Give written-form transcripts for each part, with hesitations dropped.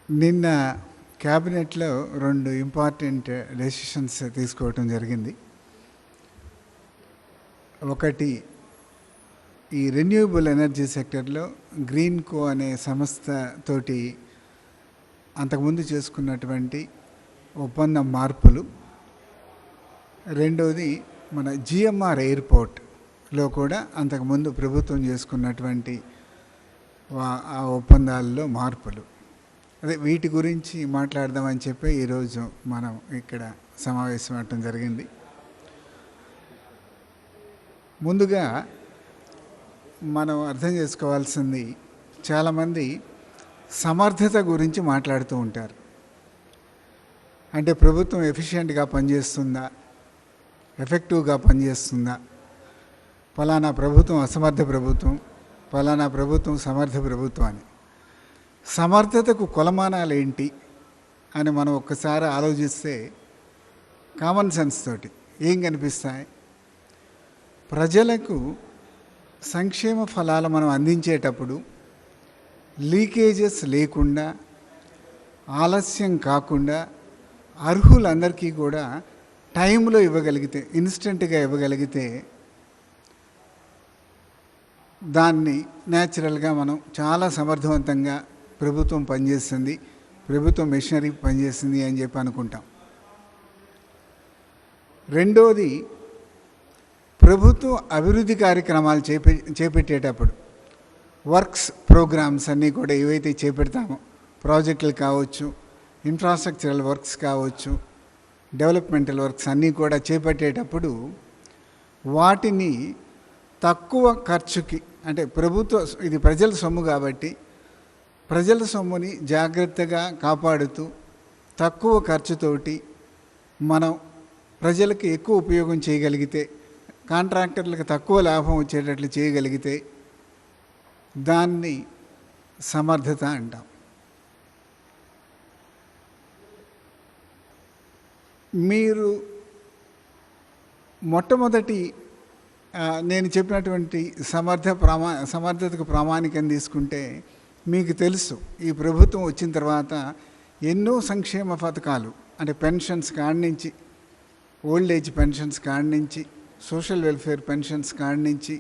నిన్న క్యాబినెట్లో 2 important decisions తీసుకోవటం జరిగింది. ఒకటి, ఈ రెన్యూవబుల్ ఎనర్జీ సెక్టర్లో గ్రీన్కో అనే సంస్థతోటి అంతకుముందు చేసుకున్నటువంటి ఒప్పందం మార్పులు. రెండవది, మన జిఎంఆర్ ఎయిర్పోర్ట్లో కూడా అంతకుముందు ప్రభుత్వం చేసుకున్నటువంటి ఆ ఒప్పందాల్లో మార్పులు. అదే వీటి గురించి మాట్లాడదామని చెప్పి ఈరోజు మనం ఇక్కడ సమావేశం అవటం జరిగింది. ముందుగా మనం అర్థం చేసుకోవాల్సింది, చాలామంది సమర్థత గురించి మాట్లాడుతూ ఉంటారు. అంటే ప్రభుత్వం ఎఫిషియెంట్గా పనిచేస్తుందా, ఎఫెక్టివ్గా పనిచేస్తుందా, ఫలానా ప్రభుత్వం అసమర్థ ప్రభుత్వం, ఫలానా ప్రభుత్వం సమర్థ ప్రభుత్వం అని. సమర్థతకు కొలమానాలు ఏంటి అని మనం ఒక్కసారి ఆలోచిస్తే కామన్ సెన్స్ తోటి ఏం కనిపిస్తాయి? ప్రజలకు సంక్షేమ ఫలాలు మనం అందించేటప్పుడు లీకేజెస్ లేకుండా, ఆలస్యం కాకుండా, అర్హులందరికీ కూడా టైంలో ఇవ్వగలిగితే, ఇన్స్టెంట్గా ఇవ్వగలిగితే దాన్ని న్యాచురల్గా మనం చాలా సమర్థవంతంగా ప్రభుత్వం పనిచేస్తుంది, ప్రభుత్వం మెషినరీ పనిచేస్తుంది అని చెప్పి అనుకుంటాం. రెండోది, ప్రభుత్వం అభివృద్ధి కార్యక్రమాలు చేపట్టేటప్పుడు వర్క్స్ ప్రోగ్రామ్స్ అన్నీ కూడా ఏవైతే చేపెడతామో, ప్రాజెక్టులు కావచ్చు, ఇన్ఫ్రాస్ట్రక్చరల్ వర్క్స్ కావచ్చు, డెవలప్మెంటల్ వర్క్స్ అన్నీ కూడా చేపట్టేటప్పుడు వాటిని తక్కువ ఖర్చుకి, అంటే ఇది ప్రజల సొమ్ము కాబట్టి ప్రజల సొమ్ముని జాగ్రత్తగా కాపాడుతూ తక్కువ ఖర్చుతోటి మనం ప్రజలకు ఎక్కువ ఉపయోగం చేయగలిగితే, కాంట్రాక్టర్లకు తక్కువ లాభం వచ్చేటట్లు చేయగలిగితే దాన్ని సమర్థత అంటాం. మీరు మొట్టమొదటి నేను చెప్పినటువంటి సమర్థతకు ప్రామాణికం తీసుకుంటే, మీకు తెలుసు ఈ ప్రభుత్వం వచ్చిన తర్వాత ఎన్నో సంక్షేమ పథకాలు, అంటే పెన్షన్స్ కాడి నుంచి, ఓల్డ్ ఏజ్ పెన్షన్స్ కాడి నుంచి, సోషల్ వెల్ఫేర్ పెన్షన్స్ కాడి నుంచి,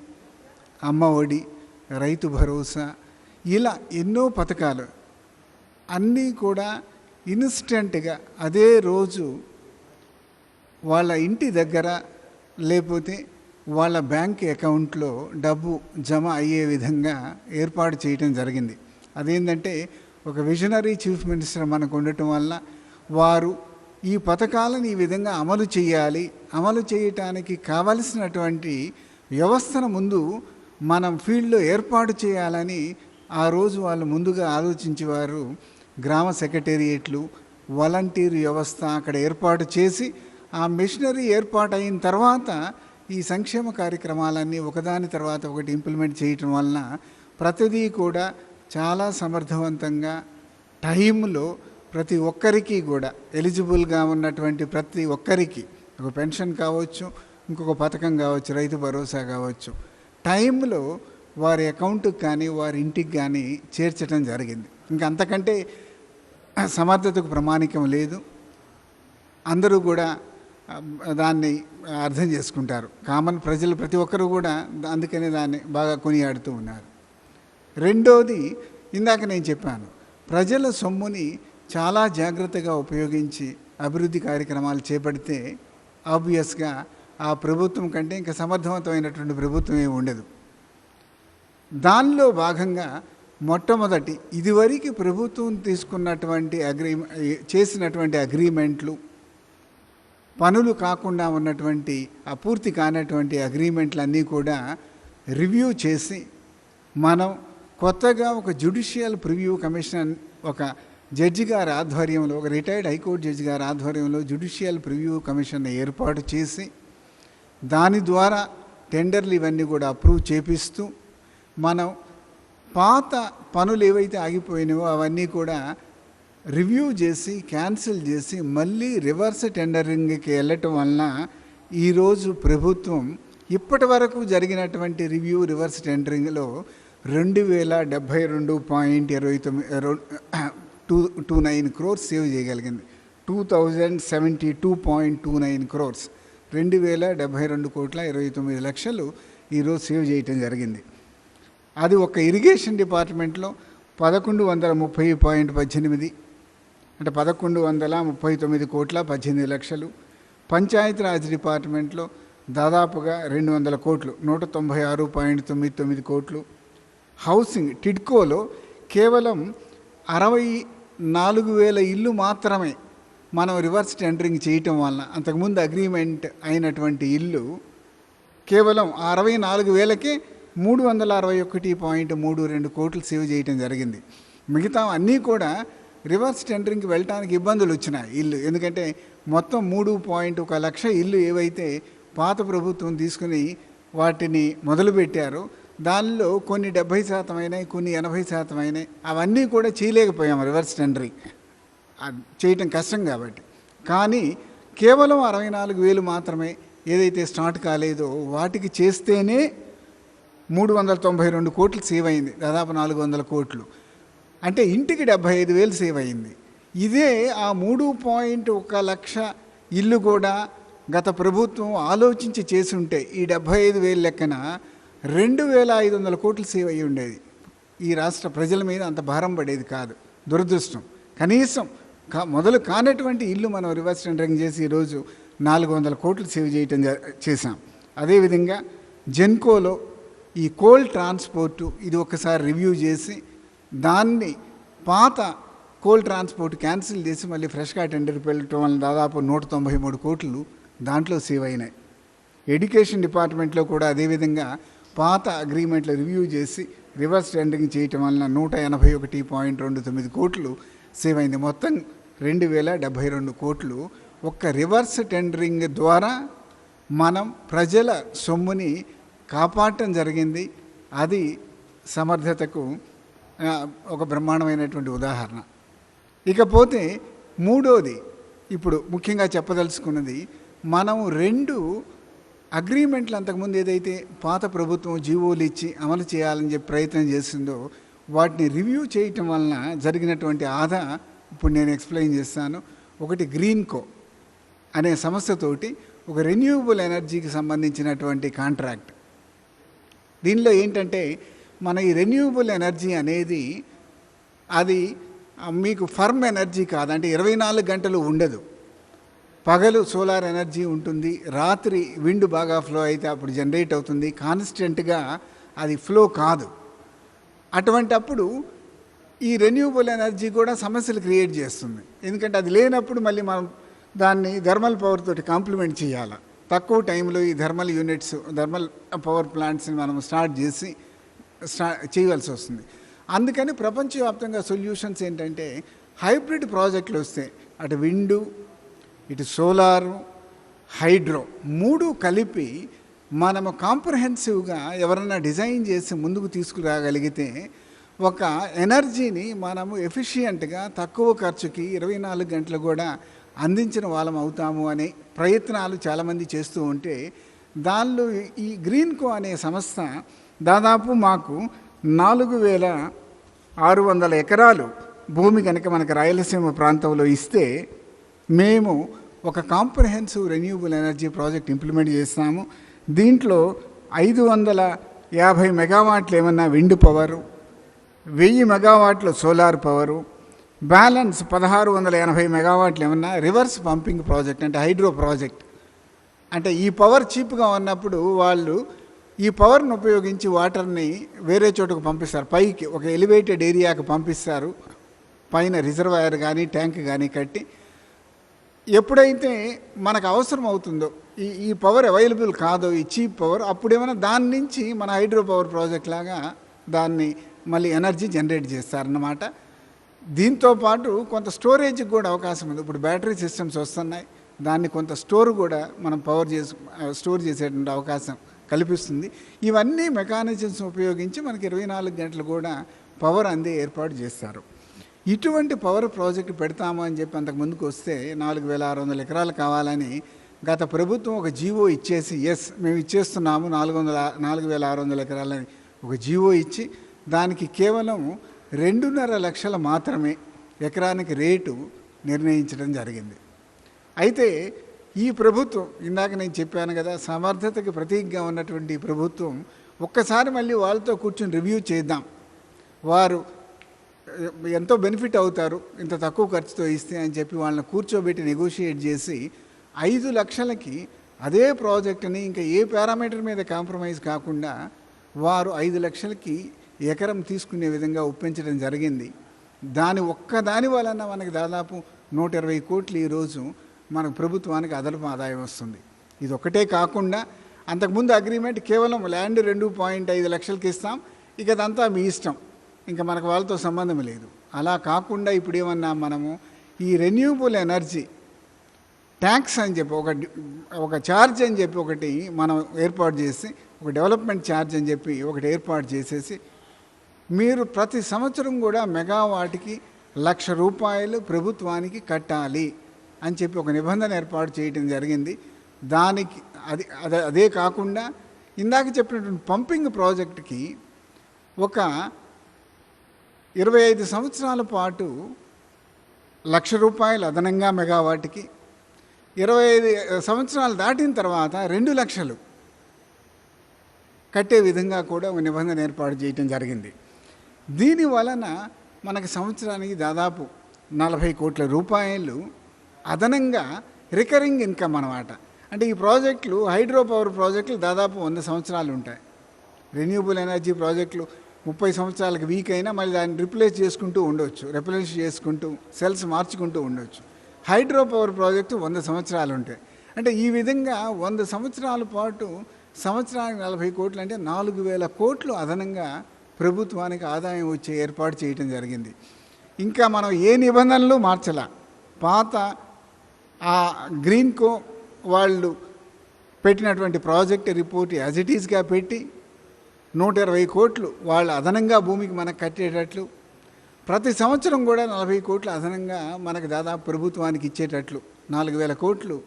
అమ్మ ఒడి, రైతు భరోసా, ఇలా ఎన్నో పథకాలు అన్నీ కూడా ఇన్స్టెంట్గా అదే రోజు వాళ్ళ ఇంటి దగ్గర లేకపోతే వాళ్ళ బ్యాంక్ అకౌంట్లో డబ్బు జమ అయ్యే విధంగా ఏర్పాటు చేయటం జరిగింది. అదేంటంటే, ఒక విజనరీ చీఫ్ మినిస్టర్ మనకు ఉండటం వల్ల వారు ఈ పథకాలను ఈ విధంగా అమలు చేయాలి, అమలు చేయటానికి కావలసినటువంటి వ్యవస్థను ముందు మనం ఫీల్డ్లో ఏర్పాటు చేయాలని ఆ రోజు వాళ్ళు ముందుగా ఆలోచించేవారు. గ్రామ సెక్రటేరియట్లు, వాలంటీర్ వ్యవస్థ అక్కడ ఏర్పాటు చేసి, ఆ మిషనరీ ఏర్పాటు అయిన తర్వాత ఈ సంక్షేమ కార్యక్రమాలన్నీ ఒకదాని తర్వాత ఒకటి ఇంప్లిమెంట్ చేయటం వలన ప్రతిదీ కూడా చాలా సమర్థవంతంగా టైంలో ప్రతి ఒక్కరికి కూడా, ఎలిజిబుల్గా ఉన్నటువంటి ప్రతి ఒక్కరికి, ఒక పెన్షన్ కావచ్చు, ఇంకొక పథకం కావచ్చు, రైతు భరోసా కావచ్చు, టైంలో వారి అకౌంట్కి కానీ వారి ఇంటికి కానీ చేర్చడం జరిగింది. ఇంకా అంతకంటే సమర్థతకు ప్రమాణికం లేదు. అందరూ కూడా దాన్ని అర్థం చేసుకుంటారు. కామన్ ప్రజలు ప్రతి ఒక్కరూ కూడా అందుకనే దాన్ని బాగా కొనియాడుతూ ఉన్నారు. రెండోది, ఇందాక నేను చెప్పాను, ప్రజల సొమ్ముని చాలా జాగ్రత్తగా ఉపయోగించి అభివృద్ధి కార్యక్రమాలు చేపడితే ఆబ్వియస్గా ఆ ప్రభుత్వం కంటే ఇంకా సమర్థవంతమైనటువంటి ప్రభుత్వం ఏమి ఉండదు. దానిలో భాగంగా మొట్టమొదటి, ఇదివరకు ప్రభుత్వం తీసుకున్నటువంటి చేసినటువంటి అగ్రిమెంట్లు, పనులు కాకుండా ఉన్నటువంటి అపూర్తి కానటువంటి అగ్రిమెంట్లన్నీ కూడా రివ్యూ చేసి, మనం కొత్తగా ఒక జ్యుడిషియల్ ప్రివ్యూ కమిషన్, ఒక జడ్జి గారి ఆధ్వర్యంలో, ఒక రిటైర్డ్ హైకోర్టు జడ్జి గారి ఆధ్వర్యంలో జ్యుడిషియల్ ప్రివ్యూ కమిషన్ ఏర్పాటు చేసి, దాని ద్వారా టెండర్లు ఇవన్నీ కూడా అప్రూవ్ చేపిస్తూ, మనం పాత పనులు ఏవైతే ఆగిపోయినావో అవన్నీ కూడా రివ్యూ చేసి క్యాన్సిల్ చేసి మళ్ళీ రివర్స్ టెండరింగ్కి వెళ్ళటం వలన ఈరోజు ప్రభుత్వం ఇప్పటి వరకు జరిగినటువంటి రివ్యూ రివర్స్ టెండరింగ్లో 2072.29 29 crores సేవ్ చేయగలిగింది. 2072.29 crores, 2072,29,00,000 ఈరోజు సేవ్ చేయటం జరిగింది. అది ఒక ఇరిగేషన్ డిపార్ట్మెంట్లో 1130.18, అంటే 1139,18,00,000. పంచాయతీరాజ్ డిపార్ట్మెంట్లో దాదాపుగా 200 కోట్లు, 196.99 కోట్లు. హౌసింగ్ టిడ్కోలో కేవలం 64,000 ఇల్లు మాత్రమే మనం రివర్స్ టెండరింగ్ చేయటం వలన, అంతకుముందు అగ్రిమెంట్ అయినటువంటి ఇల్లు కేవలం 64,000కే 361.32 కోట్లు సేవ్ చేయటం జరిగింది. మిగతా అన్నీ కూడా రివర్స్ టెండరింగ్కి వెళ్ళటానికి ఇబ్బందులు వచ్చినాయి ఇల్లు, ఎందుకంటే మొత్తం 3.1 లక్ష ఇల్లు ఏవైతే పాత ప్రభుత్వం తీసుకుని వాటిని మొదలుపెట్టారో దానిలో కొన్ని 70% అయినాయి, కొన్ని 80% అయినాయి. అవన్నీ కూడా చేయలేకపోయాము రివర్స్ టెండరింగ్, చేయటం కష్టం కాబట్టి. కానీ కేవలం 64,000 మాత్రమే ఏదైతే స్టార్ట్ కాలేదో వాటికి చేస్తేనే 392 కోట్లు సేవ్ అయింది, దాదాపు 400 కోట్లు. అంటే ఇంటికి 75,000 సేవ్ అయింది. ఇదే ఆ 3.1 లక్ష ఇల్లు కూడా గత ప్రభుత్వం ఆలోచించి చేసి ఉంటే ఈ 75,000 లెక్కన 2,500 కోట్లు సేవ్ అయ్యి ఉండేది. ఈ రాష్ట్ర ప్రజల మీద అంత భారం పడేది కాదు. దురదృష్టం, కనీసం మొదలు కానటువంటి ఇల్లు మనం రివర్స్ టెండరింగ్ చేసి ఈరోజు 400 కోట్లు సేవ్ చేయటం చేశాం. అదేవిధంగా జెన్కోలో ఈ కోల్ ట్రాన్స్పోర్టు ఇది ఒకసారి రివ్యూ చేసి దాన్ని పాత కోల్ ట్రాన్స్పోర్ట్ క్యాన్సిల్ చేసి మళ్ళీ ఫ్రెష్గా టెండర్కి వెళ్ళటం వల్ల దాదాపు 193 కోట్లు దాంట్లో సేవ్ అయినాయి. ఎడ్యుకేషన్ డిపార్ట్మెంట్లో కూడా అదేవిధంగా పాత అగ్రిమెంట్లు రివ్యూ చేసి రివర్స్ టెండరింగ్ చేయటం వలన 181.29 కోట్లు సేవ్ అయింది. మొత్తం 2,072 కోట్లు ఒక్క రివర్స్ టెండరింగ్ ద్వారా మనం ప్రజల సొమ్ముని కాపాడటం జరిగింది. అది సమర్థతకు ఒక బ్రహ్మాండమైనటువంటి ఉదాహరణ. ఇకపోతే మూడోది ఇప్పుడు ముఖ్యంగా చెప్పదలుచుకున్నది, మనం 2 అగ్రిమెంట్లు అంతకుముందు ఏదైతే పాత ప్రభుత్వం జీవోలు ఇచ్చి అమలు చేయాలని చెప్పి ప్రయత్నం చేసిందో వాటిని రివ్యూ చేయటం వలన జరిగినటువంటి ఆదా ఇప్పుడు నేను ఎక్స్ప్లెయిన్ చేస్తాను. ఒకటి గ్రీన్కో అనే సంస్థతోటి ఒక రెన్యూవబుల్ ఎనర్జీకి సంబంధించినటువంటి కాంట్రాక్ట్. దీనిలో ఏంటంటే మన ఈ రెన్యూవబుల్ ఎనర్జీ అనేది అది మీకు ఫర్మ్ ఎనర్జీ కాదు, అంటే 24 గంటలు ఉండదు. పగలు సోలార్ ఎనర్జీ ఉంటుంది, రాత్రి విండ్ బాగా ఫ్లో అయితే అప్పుడు జనరేట్ అవుతుంది, కాన్స్టెంట్గా అది ఫ్లో కాదు. అటువంటప్పుడు ఈ రెన్యూవబుల్ ఎనర్జీ కూడా సమస్యలు క్రియేట్ చేస్తుంది, ఎందుకంటే అది లేనప్పుడు మళ్ళీ మనం దాన్ని థర్మల్ పవర్ తోటి కాంప్లిమెంట్ చేయాలి. తక్కువ టైంలో ఈ థర్మల్ యూనిట్స్, థర్మల్ పవర్ ప్లాంట్స్ని మనం స్టార్ట్ చేయవలసి వస్తుంది. అందుకని ప్రపంచవ్యాప్తంగా సొల్యూషన్స్ ఏంటంటే హైబ్రిడ్ ప్రాజెక్టులు వస్తాయి. అటు విండు, ఇటు సోలారు, హైడ్రో 3 కలిపి మనము కాంప్రహెన్సివ్గా ఎవరన్నా డిజైన్ చేసి ముందుకు తీసుకురాగలిగితే ఒక ఎనర్జీని మనము ఎఫిషియెంట్గా తక్కువ ఖర్చుకి 24 గంటలు కూడా అందించిన వాళ్ళం అవుతాము అనే ప్రయత్నాలు చాలామంది చేస్తూ ఉంటే దానిలో ఈ గ్రీన్కో అనే సంస్థ దాదాపు మాకు 4,600 ఎకరాలు భూమి కనుక మనకు రాయలసీమ ప్రాంతంలో ఇస్తే మేము ఒక comprehensive renewable energy project implement చేస్తాము. దీంట్లో 550 మెగావాట్లు ఏమన్నా విండ్ పవరు, 1000 మెగావాట్లు సోలార్ పవరు, బ్యాలెన్స్ 1680 మెగావాట్లు ఏమన్నా రివర్స్ పంపింగ్ ప్రాజెక్ట్, అంటే హైడ్రో ప్రాజెక్ట్. అంటే ఈ పవర్ చీప్గా ఉన్నప్పుడు వాళ్ళు ఈ పవర్ను ఉపయోగించి వాటర్ని వేరే చోటుకు పంపిస్తారు, పైకి ఒక ఎలివేటెడ్ ఏరియాకి పంపిస్తారు, పైన రిజర్వాయర్ కానీ ట్యాంక్ కానీ కట్టి. ఎప్పుడైతే మనకు అవసరం అవుతుందో ఈ పవర్ అవైలబుల్ కాదో, ఈ చీప్ పవర్, అప్పుడేమైనా దాని నుంచి మన హైడ్రో పవర్ ప్రాజెక్ట్ లాగా దాన్ని మళ్ళీ ఎనర్జీ జనరేట్ చేస్తారన్నమాట. దీంతోపాటు కొంత స్టోరేజ్కి కూడా అవకాశం ఉంది. ఇప్పుడు బ్యాటరీ సిస్టమ్స్ వస్తున్నాయి, దాన్ని కొంత స్టోర్ కూడా మనం స్టోర్ చేసేటువంటి అవకాశం కల్పిస్తుంది. ఇవన్నీ మెకానిజమ్స్ ఉపయోగించి మనకి 24 గంటలు కూడా పవర్ అందే ఏర్పాటు చేస్తారు. ఇటువంటి పవర్ ప్రాజెక్ట్ పెడతాము అని చెప్పి అంతకు ముందుకు వస్తే 4,600 ఎకరాలు కావాలని గత ప్రభుత్వం ఒక జీవో ఇచ్చేసి, ఎస్ మేము ఇచ్చేస్తున్నాము 4,600 ఎకరాలని ఒక జీవో ఇచ్చి దానికి కేవలం 2.5 లక్షలు మాత్రమే ఎకరానికి రేటు నిర్ణయించడం జరిగింది. అయితే ఈ ప్రభుత్వం, ఇందాక నేను చెప్పాను కదా, సమర్థతకి ప్రతీకగా ఉన్నటువంటి ఈ ప్రభుత్వం ఒక్కసారి మళ్ళీ వాళ్ళతో కూర్చొని రివ్యూ చేద్దాం, వారు ఎంతో బెనిఫిట్ అవుతారు ఇంత తక్కువ ఖర్చుతో ఇస్తే అని చెప్పి వాళ్ళని కూర్చోబెట్టి నెగోషియేట్ చేసి 5 లక్షలకి అదే ప్రాజెక్టుని ఇంకా ఏ పారామీటర్ మీద కాంప్రమైజ్ కాకుండా వారు 5 లక్షలకి ఎకరం తీసుకునే విధంగా ఒప్పించడం జరిగింది. ఒక్కదాని వలన మనకి దాదాపు 120 కోట్లు ఈరోజు మనకు ప్రభుత్వానికి అదనపు ఆదాయం వస్తుంది. ఇది ఒకటే కాకుండా అంతకుముందు అగ్రిమెంట్ కేవలం ల్యాండ్ 2.5 లక్షలకి ఇస్తాం, ఇక అదంతా మీ ఇష్టం, ఇంకా మనకు వాళ్ళతో సంబంధం లేదు. అలా కాకుండా ఇప్పుడు ఏమన్నా మనము ఈ రెన్యూబుల్ ఎనర్జీ ట్యాక్స్ అని చెప్పి ఒక ఛార్జ్ అని చెప్పి ఒకటి మనం ఏర్పాటు చేసి, ఒక డెవలప్మెంట్ ఛార్జ్ అని చెప్పి ఒకటి ఏర్పాటు చేసేసి, మీరు ప్రతి సంవత్సరం కూడా మెగావాట్కి ₹1,00,000 ప్రభుత్వానికి కట్టాలి అని చెప్పి ఒక నిబంధన ఏర్పాటు చేయడం జరిగింది. దానికి అదే కాకుండా ఇందాక చెప్పినటువంటి పంపింగ్ ప్రాజెక్టుకి ఒక 25 సంవత్సరాల పాటు ₹1,00,000 అదనంగా మెగావాట్కి, 25 సంవత్సరాలు దాటిన తర్వాత 2 లక్షలు కట్టే విధంగా కూడా ఒక నిబంధన ఏర్పాటు చేయడం జరిగింది. దీని వలన మనకి సంవత్సరానికి దాదాపు ₹40 కోట్ల అదనంగా రికరింగ్ ఇన్కమ్ అన్నమాట. అంటే ఈ ప్రాజెక్టులు, హైడ్రో పవర్ ప్రాజెక్టులు దాదాపు 100 సంవత్సరాలు ఉంటాయి. రెన్యూబుల్ ఎనర్జీ ప్రాజెక్టులు 30 సంవత్సరాలకు వీక్ అయినా మళ్ళీ దాన్ని రిప్లేస్ చేసుకుంటూ ఉండొచ్చు, రిప్లేస్ చేసుకుంటూ సెల్స్ మార్చుకుంటూ ఉండొచ్చు. హైడ్రో పవర్ ప్రాజెక్టు 100 సంవత్సరాలు ఉంటాయి. అంటే ఈ విధంగా 100 సంవత్సరాల పాటు సంవత్సరానికి 40 కోట్లు అంటే 4,000 కోట్లు అదనంగా ప్రభుత్వానికి ఆదాయం వచ్చే ఏర్పాటు చేయటం జరిగింది. ఇంకా మనం ఏ నిబంధనలు మార్చలా, పాత ఆ గ్రీన్కో వాళ్ళు పెట్టినటువంటి ప్రాజెక్ట్ రిపోర్ట్ యాజ్ ఇట్ ఈస్గా పెట్టి 120 కోట్లు వాళ్ళు అదనంగా భూమికి మనకు కట్టేటట్లు, ప్రతి సంవత్సరం కూడా 40 కోట్లు అదనంగా మనకు దాదాపు ప్రభుత్వానికి ఇచ్చేటట్లు 4,000 కోట్లు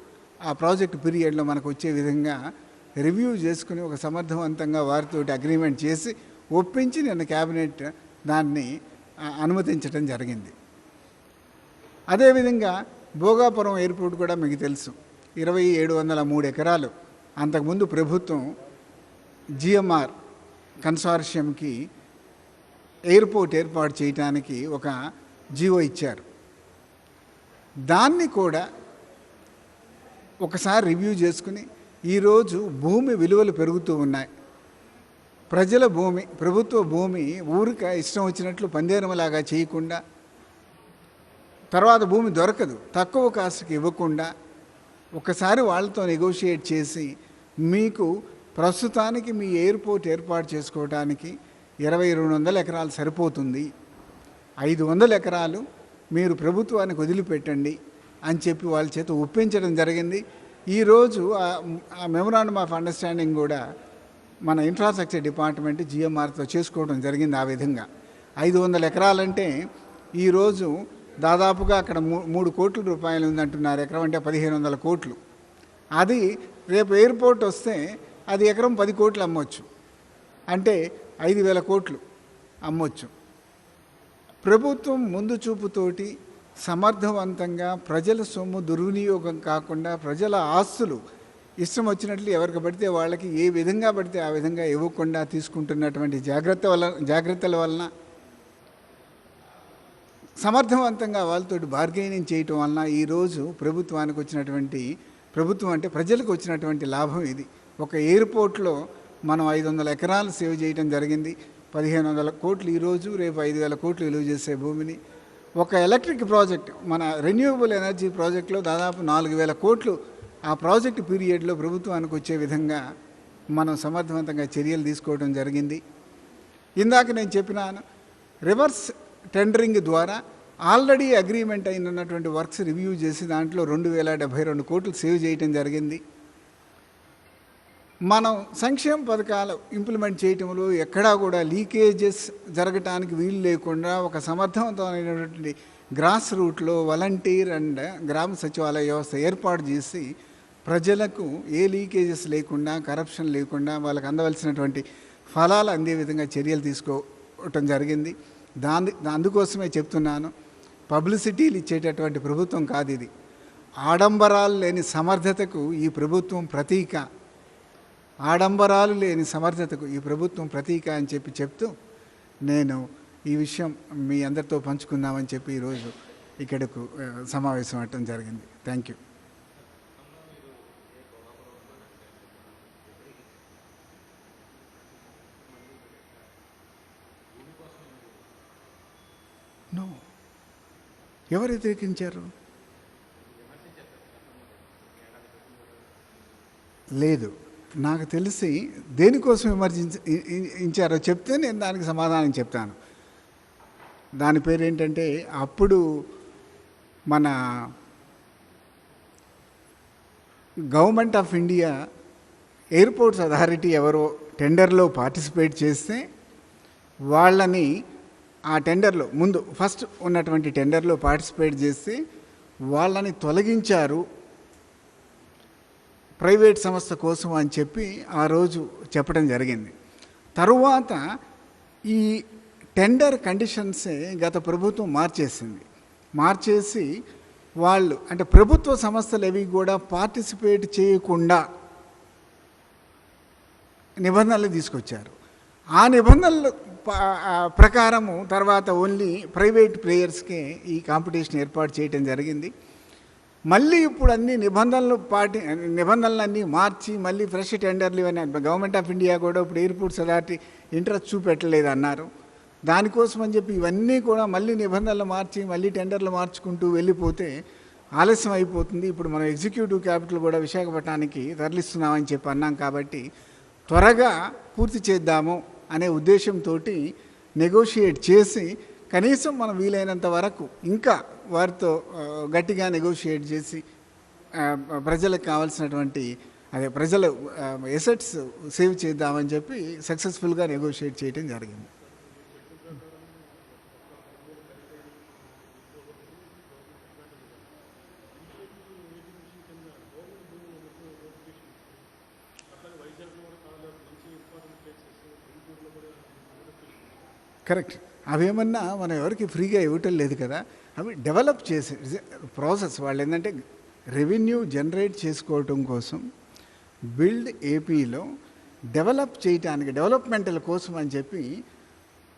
ఆ ప్రాజెక్ట్ పీరియడ్లో మనకు వచ్చే విధంగా రివ్యూ చేసుకుని ఒక సమర్థవంతంగా వారితో అగ్రిమెంట్ చేసి ఒప్పించి నిన్న క్యాబినెట్ దాన్ని అనుమతించడం జరిగింది. అదేవిధంగా భోగాపురం ఎయిర్పోర్ట్ కూడా మీకు తెలుసు, 2,703 ఎకరాలు అంతకుముందు ప్రభుత్వం జిఎంఆర్ కన్సార్షియంకి ఎయిర్పోర్ట్ ఏర్పాటు చేయడానికి ఒక జీవో ఇచ్చారు. దాన్ని కూడా ఒకసారి రివ్యూ చేసుకుని ఈరోజు భూమి విలువలు పెరుగుతూ ఉన్నాయి. ప్రజల భూమి, ప్రభుత్వ భూమి ఊరిక ఇష్టం వచ్చినట్లు పందేరమలాగా చేయకుండా, తర్వాత భూమి దొరకదు తక్కువ కాస్ట్కి ఇవ్వకుండా ఒకసారి వాళ్ళతో నెగోషియేట్ చేసి మీకు ప్రస్తుతానికి మీ ఎయిర్పోర్ట్ ఏర్పాటు చేసుకోవడానికి 2,200 ఎకరాలు సరిపోతుంది, 500 ఎకరాలు మీరు ప్రభుత్వానికి వదిలిపెట్టండి అని చెప్పి వాళ్ళ చేత ఒప్పించడం జరిగింది. ఈరోజు ఆ మెమరాండం ఆఫ్ అండర్స్టాండింగ్ కూడా మన ఇన్ఫ్రాస్ట్రక్చర్ డిపార్ట్మెంట్ జిఎంఆర్తో చేసుకోవడం జరిగింది. ఆ విధంగా 500 ఎకరాలంటే ఈరోజు దాదాపుగా అక్కడ 3 కోట్ల రూపాయలు ఉందంటున్నారు. ఎకరం అంటే 1,500 కోట్లు. అది రేపు ఎయిర్పోర్ట్ వస్తే అది ఎకరం 10 కోట్లు అమ్మొచ్చు, అంటే 5,000 కోట్లు అమ్మొచ్చు. ప్రభుత్వం ముందు చూపుతోటి సమర్థవంతంగా ప్రజల సొమ్ము దుర్వినియోగం కాకుండా ప్రజల ఆస్తులు ఇష్టం వచ్చినట్లు ఎవరికి పడితే వాళ్ళకి ఏ విధంగా పడితే ఆ విధంగా ఇవ్వకుండా తీసుకుంటున్నటువంటి జాగ్రత్తల వలన, సమర్థవంతంగా వాళ్ళతో బార్గెనింగ్ చేయటం వలన ఈరోజు ప్రభుత్వానికి వచ్చినటువంటి, ప్రభుత్వం అంటే ప్రజలకు వచ్చినటువంటి లాభం ఇది. ఒక ఎయిర్పోర్ట్లో మనం 500 ఎకరాలు సేవ్ చేయడం జరిగింది. 1,500 కోట్లు ఈరోజు, రేపు 5,000 కోట్లు విలువ చేసే భూమిని. ఒక ఎలక్ట్రిక్ ప్రాజెక్ట్, మన రెన్యూవబుల్ ఎనర్జీ ప్రాజెక్టులో దాదాపు 4,000 కోట్లు ఆ ప్రాజెక్టు పీరియడ్లో ప్రభుత్వానికి వచ్చే విధంగా మనం సమర్థవంతంగా చర్యలు తీసుకోవడం జరిగింది. ఇందాక నేను చెప్పినాను, రివర్స్ టెండరింగ్ ద్వారా ఆల్రెడీ అగ్రిమెంట్ అయినటువంటి వర్క్స్ రివ్యూ చేసి దాంట్లో 2,072 కోట్లు సేవ్ చేయడం జరిగింది. మనం సంక్షేమ పథకాలు ఇంప్లిమెంట్ చేయటంలో ఎక్కడా కూడా లీకేజెస్ జరగటానికి వీలు లేకుండా ఒక సమర్థవంతమైనటువంటి గ్రాస్ రూట్లో వాలంటీర్ అండ్ గ్రామ సచివాలయ వ్యవస్థ ఏర్పాటు చేసి ప్రజలకు ఏ లీకేజెస్ లేకుండా, కరప్షన్ లేకుండా వాళ్ళకి అందవలసినటువంటి ఫలాలు అందే విధంగా చర్యలు తీసుకోవటం జరిగింది. అందుకోసమే చెప్తున్నాను, పబ్లిసిటీలు ఇచ్చేటటువంటి ప్రభుత్వం కాదు ఇది. ఆడంబరాలు లేని సమర్థతకు ఈ ప్రభుత్వం ప్రతీక. ఆడంబరాలు లేని సమర్థతకు ఈ ప్రభుత్వం ప్రతీక అని చెప్తూ నేను ఈ విషయం మీ అందరితో పంచుకుందామని చెప్పి ఈరోజు ఇక్కడకు సమావేశం అవ్వటం జరిగింది. Thank you. నో, ఎవరు వ్యతిరేకించారు? లేదు, నాకు తెలిసి దేనికోసం విమర్శించారో చెప్తే నేను దానికి సమాధానం చెప్తాను. దాని పేరు ఏంటంటే, అప్పుడు మన government of India airports authority ఎవరో టెండర్లో పార్టిసిపేట్ చేస్తే వాళ్ళని ఆ టెండర్లో ముందు ఫస్ట్ ఉన్నటువంటి టెండర్లో పార్టిసిపేట్ చేస్తే వాళ్ళని తొలగించారు ప్రైవేట్ సంస్థ కోసం అని చెప్పి ఆ రోజు చెప్పడం జరిగింది. తరువాత ఈ టెండర్ కండిషన్సే గత ప్రభుత్వం మార్చేసి వాళ్ళు అంటే ప్రభుత్వ సంస్థలు ఏవి కూడా పార్టిసిపేట్ చేయకుండా నిబంధనలు తీసుకొచ్చారు. ఆ నిబంధనల ప్రకారము తర్వాత ఓన్లీ ప్రైవేట్ ప్లేయర్స్కే ఈ కాంపిటీషన్ ఏర్పాటు చేయడం జరిగింది. మళ్ళీ ఇప్పుడు అన్ని నిబంధనలన్నీ మార్చి మళ్ళీ ఫ్రెష్ టెండర్లు ఇవన్నీ గవర్నమెంట్ ఆఫ్ ఇండియా కూడా ఇప్పుడు ఎయిర్పోర్ట్స్ అథారిటీ ఇంట్రెస్ట్ చూపెట్టలేదు అన్నారు. దానికోసం అని చెప్పి ఇవన్నీ కూడా మళ్ళీ నిబంధనలు మార్చి మళ్ళీ టెండర్లు మార్చుకుంటూ వెళ్ళిపోతే ఆలస్యం అయిపోతుంది. ఇప్పుడు మనం ఎగ్జిక్యూటివ్ క్యాపిటల్ కూడా విశాఖపట్నానికి తరలిస్తున్నామని చెప్పి అన్నాం. కాబట్టి త్వరగా పూర్తి చేద్దాము అనే ఉద్దేశంతో నెగోషియేట్ చేసి కనీసం మనం వీలైనంత వరకు ఇంకా వారితో గట్టిగా నెగోషియేట్ చేసి ప్రజలకు కావాల్సినటువంటి ప్రజల ఎసెట్స్ సేవ్ చేద్దామని చెప్పి సక్సెస్ఫుల్గా నెగోషియేట్ చేయడం జరిగింది. కరెక్ట్. అవేమన్నా మనం ఎవరికి ఫ్రీగా ఇవ్వటం లేదు కదా, అవి డెవలప్ చేసే ప్రాసెస్. వాళ్ళు ఏంటంటే రెవెన్యూ జనరేట్ చేసుకోవటం కోసం బిల్డ్ ఏపీలో డెవలప్ చేయటానికి డెవలప్మెంటల్ కోసం అని చెప్పి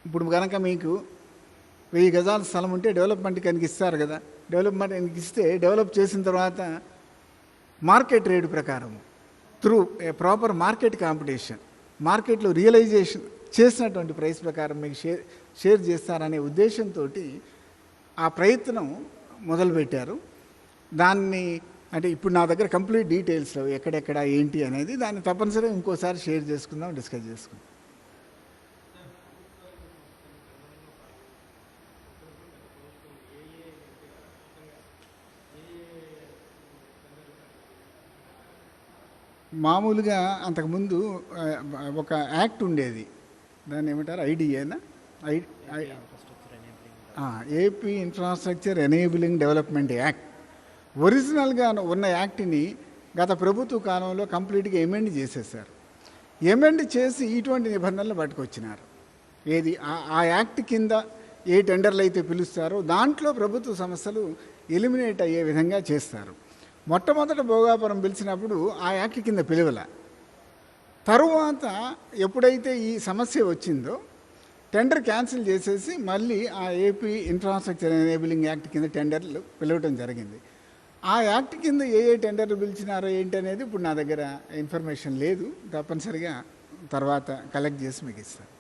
ఇప్పుడు కనుక మీకు 1000 గజాల స్థలం ఉంటే డెవలప్మెంట్కి కనుక ఇస్తారు కదా, డెవలప్మెంట్కి ఇస్తే డెవలప్ చేసిన తర్వాత మార్కెట్ రేటు ప్రకారం through a proper market competition మార్కెట్లో రియలైజేషన్ చేసినటువంటి ప్రైస్ ప్రకారం మీకు షేర్ చేస్తారనే ఉద్దేశంతో ఆ ప్రయత్నం మొదలుపెట్టారు. దాన్ని అంటే ఇప్పుడు నా దగ్గర కంప్లీట్ డీటెయిల్స్ ఎక్కడెక్కడ ఏంటి అనేది దాన్ని తప్పనిసరిగా ఇంకోసారి షేర్ చేసుకుందాం, డిస్కస్ చేసుకుందాం. మామూలుగా అంతకుముందు ఒక యాక్ట్ ఉండేది, దాన్ని ఏమంటారు, ఐడిఏనా, AP infrastructure enabling development act. ఒరిజినల్గా ఉన్న యాక్ట్ని గత ప్రభుత్వ కాలంలో కంప్లీట్గా ఎమెండ్ చేసేసారు. ఎమెండ్ చేసి ఇటువంటి నిబంధనలు పట్టుకొచ్చినారు. ఏది ఆ యాక్ట్ కింద ఏ టెండర్లు అయితే పిలుస్తారో దాంట్లో ప్రభుత్వ సంస్థలు ఎలిమినేట్ అయ్యే విధంగా చేస్తారు. మొట్టమొదట భోగాపురం పిలిచినప్పుడు ఆ యాక్ట్ కింద పిలువల. తరువాత ఎప్పుడైతే ఈ సమస్య వచ్చిందో టెండర్ క్యాన్సిల్ చేసేసి మళ్ళీ ఆ ఏపీ ఇన్ఫ్రాస్ట్రక్చర్ ఎనేబులింగ్ యాక్ట్ కింద టెండర్లు పిలవటం జరిగింది. ఆ యాక్ట్ కింద ఏ టెండర్లు పిలిచినారో ఏంటి అనేది ఇప్పుడు నా దగ్గర ఇన్ఫర్మేషన్ లేదు. తప్పనిసరిగా తర్వాత కలెక్ట్ చేసి మీకు ఇస్తాను.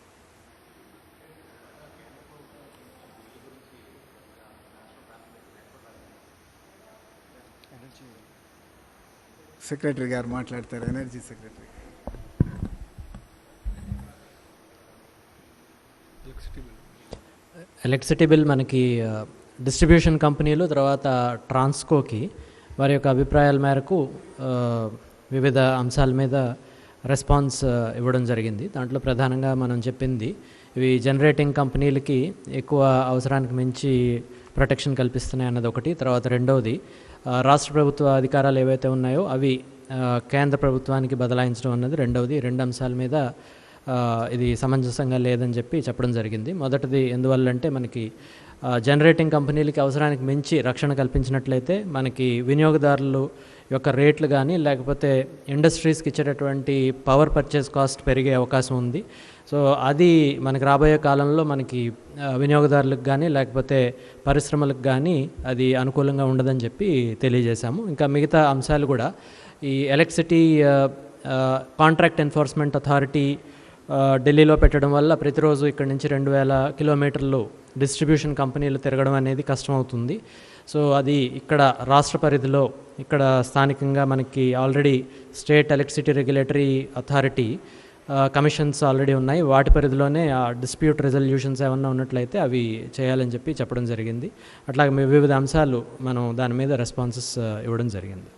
సెక్రటరీ గారు మాట్లాడతారు, ఎనర్జీ సెక్రటరీ. ఎలక్ట్రిసిటీ బిల్ మనకి డిస్ట్రిబ్యూషన్ కంపెనీలు తర్వాత ట్రాన్స్కోకి వారి యొక్క అభిప్రాయాల మేరకు వివిధ అంశాల మీద రెస్పాన్స్ ఇవ్వడం జరిగింది. దాంట్లో ప్రధానంగా మనం చెప్పింది ఇవి జనరేటింగ్ కంపెనీలకి ఎక్కువ అవసరానికి మించి ప్రొటెక్షన్ కల్పిస్తున్నాయి అన్నది ఒకటి. తర్వాత రెండవది రాష్ట్ర ప్రభుత్వ అధికారాలు ఏవైతే ఉన్నాయో అవి కేంద్ర ప్రభుత్వానికి బదలాయించడం అన్నది రెండవది. రెండు అంశాల మీద ఇది సమంజసంగా లేదని చెప్పి చెప్పడం జరిగింది. మొదటిది ఎందువల్లంటే మనకి జనరేటింగ్ కంపెనీలకి అవసరానికి మించి రక్షణ కల్పించినట్లయితే మనకి వినియోగదారులు యొక్క రేట్లు కానీ లేకపోతే ఇండస్ట్రీస్కి ఇచ్చేటటువంటి పవర్ పర్చేస్ కాస్ట్ పెరిగే అవకాశం ఉంది. సో అది మనకి రాబోయే కాలంలో మనకి వినియోగదారులకు కానీ లేకపోతే పరిశ్రమలకు కానీ అది అనుకూలంగా ఉండదని చెప్పి తెలియజేశాము. ఇంకా మిగతా అంశాలు కూడా ఈ ఎలక్ట్రిసిటీ కాంట్రాక్ట్ ఎన్ఫోర్స్మెంట్ అథారిటీ ఢిల్లీలో పెట్టడం వల్ల ప్రతిరోజు ఇక్కడ నుంచి 2000 కిలోమీటర్లు డిస్ట్రిబ్యూషన్ కంపెనీలు తిరగడం అనేది కష్టమవుతుంది. సో అది ఇక్కడ రాష్ట్ర పరిధిలో ఇక్కడ స్థానికంగా మనకి already state electricity regulatory authority commissions already ఉన్నాయి. వాటి పరిధిలోనే ఆ డిస్ప్యూట్ రెజల్యూషన్స్ ఏమన్నా ఉన్నట్లయితే అవి చేయాలని చెప్పి చెప్పడం జరిగింది. అట్లాగే వివిధ అంశాలు మనం దాని మీద రెస్పాన్సెస్ ఇవ్వడం జరిగింది.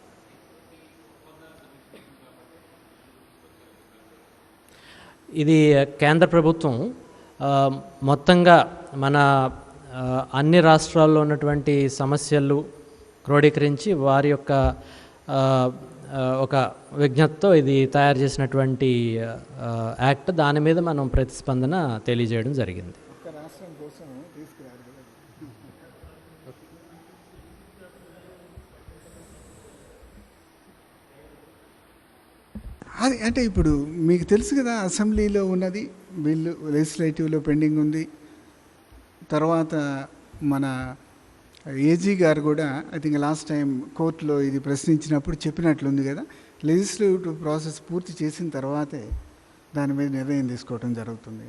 ఇది కేంద్ర ప్రభుత్వం మొత్తంగా మన అన్ని రాష్ట్రాల్లో ఉన్నటువంటి సమస్యలు క్రోడీకరించి వారి యొక్క ఒక విజ్ఞతతో ఇది తయారు చేసినటువంటి యాక్ట్. దాని మీద మనం ప్రతిస్పందన తెలియజేయడం జరిగింది. అది అంటే ఇప్పుడు మీకు తెలుసు కదా, అసెంబ్లీలో ఉన్నది బిల్లు, లెజిస్లేటివ్లో పెండింగ్ ఉంది. తర్వాత మన ఏజీ గారు కూడా ఐ థింక్ లాస్ట్ టైం కోర్టులో ఇది ప్రశ్నించినప్పుడు చెప్పినట్లుంది కదా, లెజిస్లేటివ్ ప్రాసెస్ పూర్తి చేసిన తర్వాతే దాని మీద నిర్ణయం తీసుకోవడం జరుగుతుంది.